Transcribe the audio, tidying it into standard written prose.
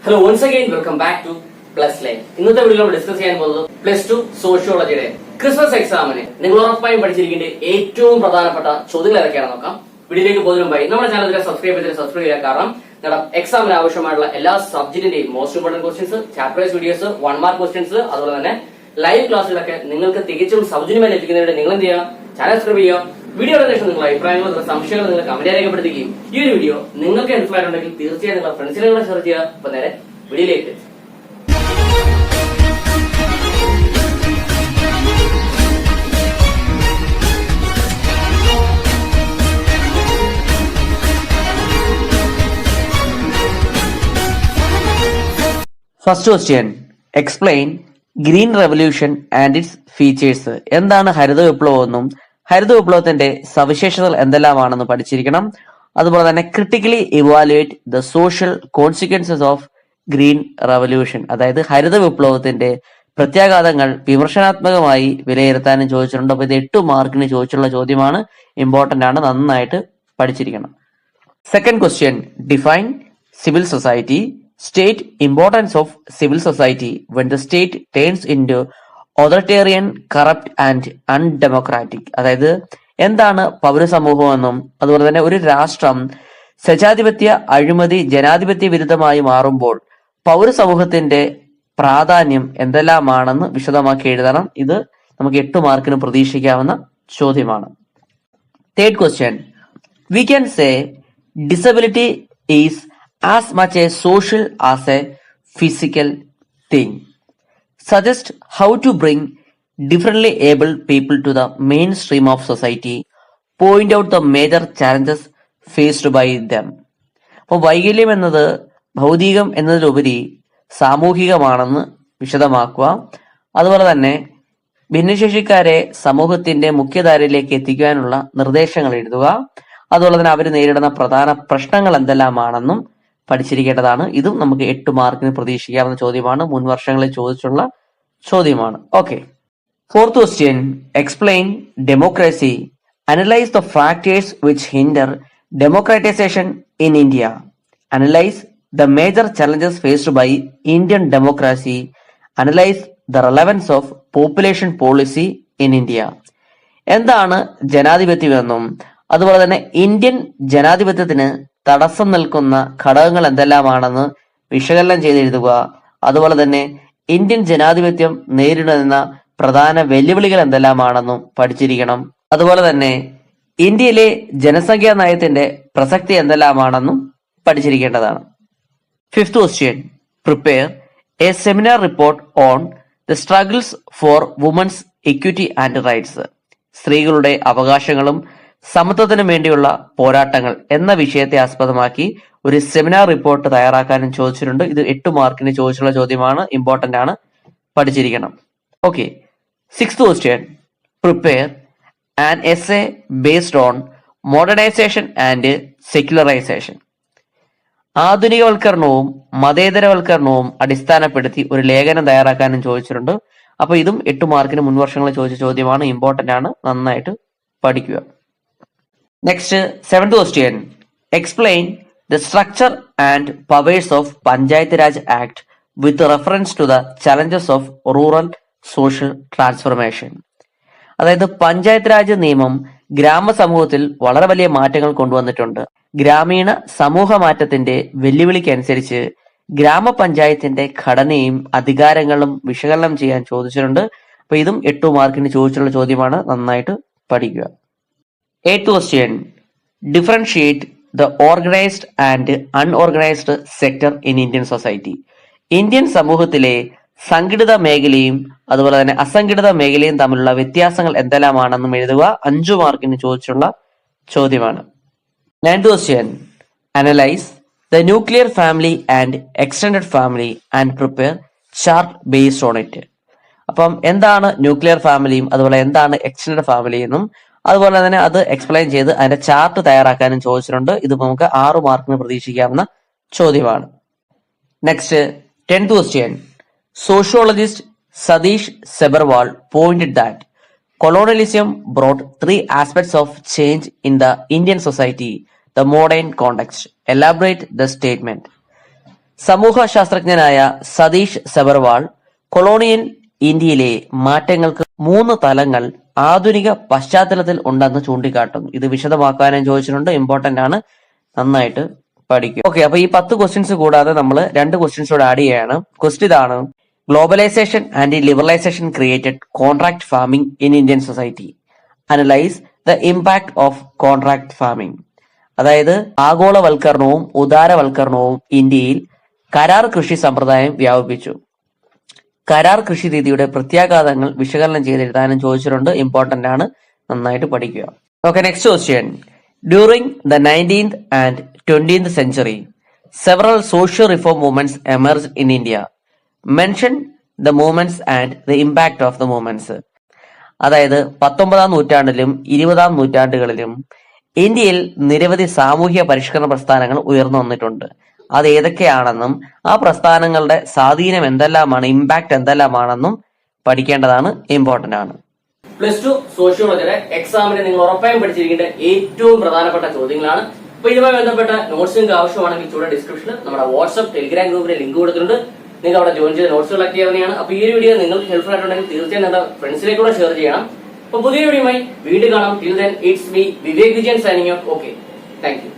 Hello once again welcome back to plus line. ഇന്നത്തെ video നമ്മൾ discuss ചെയ്യാൻ പോകുന്നത് +2 സോഷ്യോളജിയുടെ ക്രിസ്മസ് എക്സാമിന് നിങ്ങൾ ഉറപ്പായും പഠിച്ചിരിക്കേണ്ട ഏറ്റവും പ്രധാനപ്പെട്ട ചോദ്യങ്ങൾ ഏതൊക്കെയാണെന്ന് നോക്കാം. വീഡിയോയിലേക്ക് പോകുന്നതിന് മുമ്പായി നമ്മുടെ ചാനൽ സബ്സ്ക്രൈബ് ചെയ്യുക. കാരണം നിങ്ങളുടെ എക്സാമിന് ആവശ്യമായിട്ടുള്ള എല്ലാ സബ്ജക്റ്റിന്റെയും most important questions, chapter wise videos, 1 mark questions, അതുപോലെ തന്നെ ലൈവ് ക്ലാസ്സുകളൊക്കെ നിങ്ങൾക്ക് തികച്ചും സൗജന്യമായി ലഭിക്കുന്നതിന് നിങ്ങൾ എന്ത് ചെയ്യുക, ചാനൽ സബ്സ്ക്രൈബ് ചെയ്യുക. വീഡിയോയുടെ ശേഷം നിങ്ങളുടെ അഭിപ്രായങ്ങൾ, സംശയങ്ങൾ നിങ്ങൾ കമന്റ് രേഖപ്പെടുത്തുകയും ഈ ഒരു വീഡിയോ നിങ്ങൾക്ക് ഹെൽപ്ഫുൾ ആയിട്ടുണ്ടെങ്കിൽ തീർച്ചയായും നിങ്ങളുടെ ഫ്രണ്ട്സിനെ ഷെയർ ചെയ്യുക. അപ്പൊ നേരെ വീഡിയോയിലേക്ക്. First question, explain green revolution and it's features. എന്താണ് ഹരിത വിപ്ലവം എന്നും ഹരിത വിപ്ലവത്തിന്റെ സവിശേഷതകൾ എന്തെല്ലാമാണെന്ന് പഠിച്ചിരിക്കണം. അതുപോലെ തന്നെ critically evaluate the social consequences of green revolution, അതായത് ഹരിത വിപ്ലവത്തിന്റെ പ്രത്യാഘാതങ്ങൾ വിമർശനാത്മകമായി വിലയിരുത്താനും ചോദിച്ചിട്ടുണ്ട്. അപ്പൊ ഇത് 8 മാർക്കിന് ചോദിച്ചുള്ള ചോദ്യമാണ്, ഇമ്പോർട്ടന്റ് ആണ്, നന്നായിട്ട് പഠിച്ചിരിക്കണം. Second question, define civil society. State importance of civil society when the state turns into authoritarian, corrupt and undemocratic. അതായത് എന്താണ് പൗരസമൂഹം എന്നും അതുപോലെ തന്നെ ഒരു രാഷ്ട്രം സ്വജാധിപത്യ, അഴിമതി, ജനാധിപത്യ വിരുദ്ധമായി മാറുമ്പോൾ പൗരസമൂഹത്തിന്റെ പ്രാധാന്യം എന്തെല്ലാമാണെന്ന് വിശദമാക്കി എഴുതണം. ഇത് നമുക്ക് 8 മാർക്കിന് പ്രതീക്ഷിക്കാവുന്ന ചോദ്യമാണ്. Third question, we can say disability is as much a social as a physical thing. Suggest how to bring differently abled people to the mainstream of society. Point out the major challenges faced by them. അപ്പോൾ വൈകല്യം എന്നത് ഭൗതികം എന്നതിലുപരി സാമൂഹികമാണെന്ന് വിശദമാക്കുക. അതുപോലെ തന്നെ ഭിന്നശേഷിക്കാരെ സമൂഹത്തിന്റെ മുഖ്യധാരയിലേക്ക് എത്തിക്കാനുള്ള നിർദ്ദേശങ്ങൾ എഴുതുക. അതുപോലെ തന്നെ അവർ നേരിടുന്ന പ്രധാന പ്രശ്നങ്ങൾ എന്തെല്ലാമാണെന്നും പഠിച്ചിരിക്കേണ്ടതാണ്. ഇതും നമുക്ക് 8 മാർക്കിന് പ്രതീക്ഷിക്കാവുന്ന ചോദ്യമാണ്, മുൻ വർഷങ്ങളിൽ ചോദിച്ചുള്ള ചോദ്യമാണ്. Okay. Fourth question, explain democracy. Analyse the factors which hinder democratisation in India. Analyse the major challenges faced by Indian democracy. Analyse the relevance of population policy in India. എന്താണ് ജനാധിപത്യമെന്നും അതുപോലെ തന്നെ ഇന്ത്യൻ ജനാധിപത്യത്തിന് തടസ്സം നിൽക്കുന്ന ഘടകങ്ങൾ എന്തെല്ലാമാണെന്ന് വിശകലനം ചെയ്തെഴുതുക. അതുപോലെ തന്നെ ഇന്ത്യൻ ജനാധിപത്യം നേരിടുന്ന പ്രധാന വെല്ലുവിളികൾ എന്തെല്ലാമാണെന്നും പഠിച്ചിരിക്കണം. അതുപോലെ തന്നെ ഇന്ത്യയിലെ ജനസംഖ്യാ നയത്തിന്റെ പ്രസക്തി എന്തെല്ലാമാണെന്നും പഠിച്ചിരിക്കേണ്ടതാണ്. Fifth question, prepare a seminar report on the struggles for women's equity and rights. സ്ത്രീകളുടെ അവകാശങ്ങളും സമത്വത്തിനും വേണ്ടിയുള്ള പോരാട്ടങ്ങൾ എന്ന വിഷയത്തെ ആസ്പദമാക്കി ഒരു സെമിനാർ റിപ്പോർട്ട് തയ്യാറാക്കാനും ചോദിച്ചിട്ടുണ്ട്. ഇത് 8 മാർക്കിന് ചോദിച്ചുള്ള ചോദ്യമാണ്, ഇമ്പോർട്ടന്റ് ആണ്, പഠിച്ചിരിക്കണം. Okay. Sixth question, prepare an essay based on modernisation and secularisation. ആധുനികവൽക്കരണവും മതേതരവൽക്കരണവും അടിസ്ഥാനപ്പെടുത്തി ഒരു ലേഖനം തയ്യാറാക്കാനും ചോദിച്ചിട്ടുണ്ട്. അപ്പൊ ഇതും 8 മാർക്കിന് മുൻവർഷങ്ങളിൽ ചോദിച്ച ചോദ്യമാണ്, ഇമ്പോർട്ടന്റ് ആണ്, നന്നായിട്ട് പഠിക്കുക. Next, seventh question, explain the structure and powers of panchayat raj act with reference to the challenges of rural social transformation. അതായത് പഞ്ചായത്ത് രാജ് നിയമം ഗ്രാമസമൂഹത്തിൽ വളരെ വലിയ മാറ്റങ്ങൾ കൊണ്ടുവന്നിട്ടുണ്ട്. ഗ്രാമീണ സമൂഹ മാറ്റത്തിന്റെ വെല്ലുവിളിക്കനുസരിച്ച് ഗ്രാമപഞ്ചായത്തിന്റെ ഘടനയും അധികാരങ്ങളും വിശകലനം ചെയ്യാൻ ചോദിച്ചിട്ടുണ്ട്. അപ്പൊ ഇതും 8 മാർക്കിന് ചോദിച്ചുള്ള ചോദ്യമാണ്, നന്നായിട്ട് പഠിക്കുക. Eighth question, differentiate the organised and unorganised sector in Indian society. Indian സമൂഹത്തിലെ സംഘടിത മേഖലയും അതുപോലെ തന്നെ അസംഘടിത മേഖലയും തമ്മിലുള്ള വ്യത്യാസങ്ങൾ എന്തെല്ലാമാണെന്നും എഴുതുക. 5 മാർക്കിന് ചോദിച്ചുള്ള ചോദ്യമാണ്. Ninth question, analyse the nuclear family and extended family and prepare chart based on it. അപ്പം എന്താണ് ന്യൂക്ലിയർ ഫാമിലിയും അതുപോലെ എന്താണ് എക്സ്റ്റൻഡഡ് ഫാമിലി എന്നും അതുപോലെ തന്നെ അത് എക്സ്പ്ലെയിൻ ചെയ്ത് അതിന്റെ ചാർട്ട് തയ്യാറാക്കാനും ചോദിച്ചിട്ടുണ്ട്. ഇത് നമുക്ക് 6 മാർക്കിന് പ്രതീക്ഷിക്കാവുന്ന ചോദ്യമാണ്. Next, 10th question, sociologist Satish Sabharwal pointed that colonialism brought 3 aspects of change in the Indian society, the modern context. Elaborate the statement. സമൂഹ ശാസ്ത്രജ്ഞനായ സതീഷ് സെബർവാൾ കൊളോണിയൽ ഇന്ത്യയിലെ മാറ്റങ്ങൾക്ക് 3 തലങ്ങൾ ആധുനിക പശ്ചാത്തലത്തിൽ ഉണ്ടെന്ന് ചൂണ്ടിക്കാട്ടുന്നു. ഇത് വിശദമാക്കാനും ചോദിച്ചിട്ടുണ്ട്, ഇമ്പോർട്ടന്റ് ആണ്, നന്നായിട്ട് പഠിക്കും. ഓക്കെ, അപ്പൊ ഈ 10 ക്വസ്റ്റ്യൻസ് കൂടാതെ നമ്മൾ 2 ക്വസ്റ്റ്യൻസ് കൂടെ ആഡ് ചെയ്യാണ്. ക്വസ്റ്റ്യൻ ഇതാണ്: globalisation and liberalisation created contract farming in Indian society. Analyse the impact of contract farming. അതായത് ആഗോളവൽക്കരണവും ഉദാരവൽക്കരണവും ഇന്ത്യയിൽ കരാർ കൃഷി സമ്പ്രദായം വ്യാപിപ്പിച്ചു. കരാർ കൃഷി രീതിയുടെ പ്രത്യാഘാതങ്ങൾ വിശകലനം ചെയ്തെഴുതാനും ചോദിച്ചിട്ടുണ്ട്, ഇമ്പോർട്ടന്റ് ആണ്, നന്നായിട്ട് പഠിക്കുക. Okay, next question. During the 19th and 20th century, several social reform movements emerged in India. Mention the movements and the impact of the movements. അതായത് 19ാം നൂറ്റാണ്ടിലും 20ാം നൂറ്റാണ്ടുകളിലും ഇന്ത്യയിൽ നിരവധി സാമൂഹ്യ പരിഷ്കരണ പ്രസ്ഥാനങ്ങൾ ഉയർന്നു വന്നിട്ടുണ്ട്. അത് ഏതൊക്കെയാണെന്നും ആ പ്രസ്ഥാനങ്ങളുടെ സ്വാധീനം എന്തെല്ലാമാണ്, ഇമ്പാക്ട് എന്തെല്ലാമാണെന്നും പഠിക്കേണ്ടതാണ്, ഇമ്പോർട്ടന്റ് ആണ്. +2 സോഷ്യോളജിയുടെ എക്സാമിന് നിങ്ങൾ ഉറപ്പായും പഠിച്ചിരിക്കേണ്ട ഏറ്റവും പ്രധാനപ്പെട്ട ചോദ്യങ്ങളാണ്. അപ്പൊ ഇതുമായി ബന്ധപ്പെട്ട നോട്ട്സ് നിങ്ങൾക്ക് ആവശ്യമാണെങ്കിൽ ചൂടെ ഡിസ്ക്രിപ്ഷനിൽ നമ്മുടെ വാട്സ്ആപ്പ് ടെലിഗ്രാം ഗ്രൂപ്പിന്റെ ലിങ്ക് കൊടുത്തിട്ടുണ്ട്. നിങ്ങൾ അവിടെ ജോയിൻ ചെയ്ത് നോട്ട്സ് കളക്ട് ചെയ്യാവുന്നതാണ്. അപ്പൊ ഈ ഒരു വീഡിയോ നിങ്ങൾക്ക് ഹെൽപ്ഫുൾ ആയിട്ടുണ്ടെങ്കിൽ തീർച്ചയായും നിങ്ങളുടെ ഫ്രണ്ട്സിലേക്കൂടെ ഷെയർ ചെയ്യണം. അപ്പൊ പുതിയ വീഡിയോയുമായി വീണ്ടും കാണാം. Till then it's me Vivek Vijayan signing off. Okay, thank you.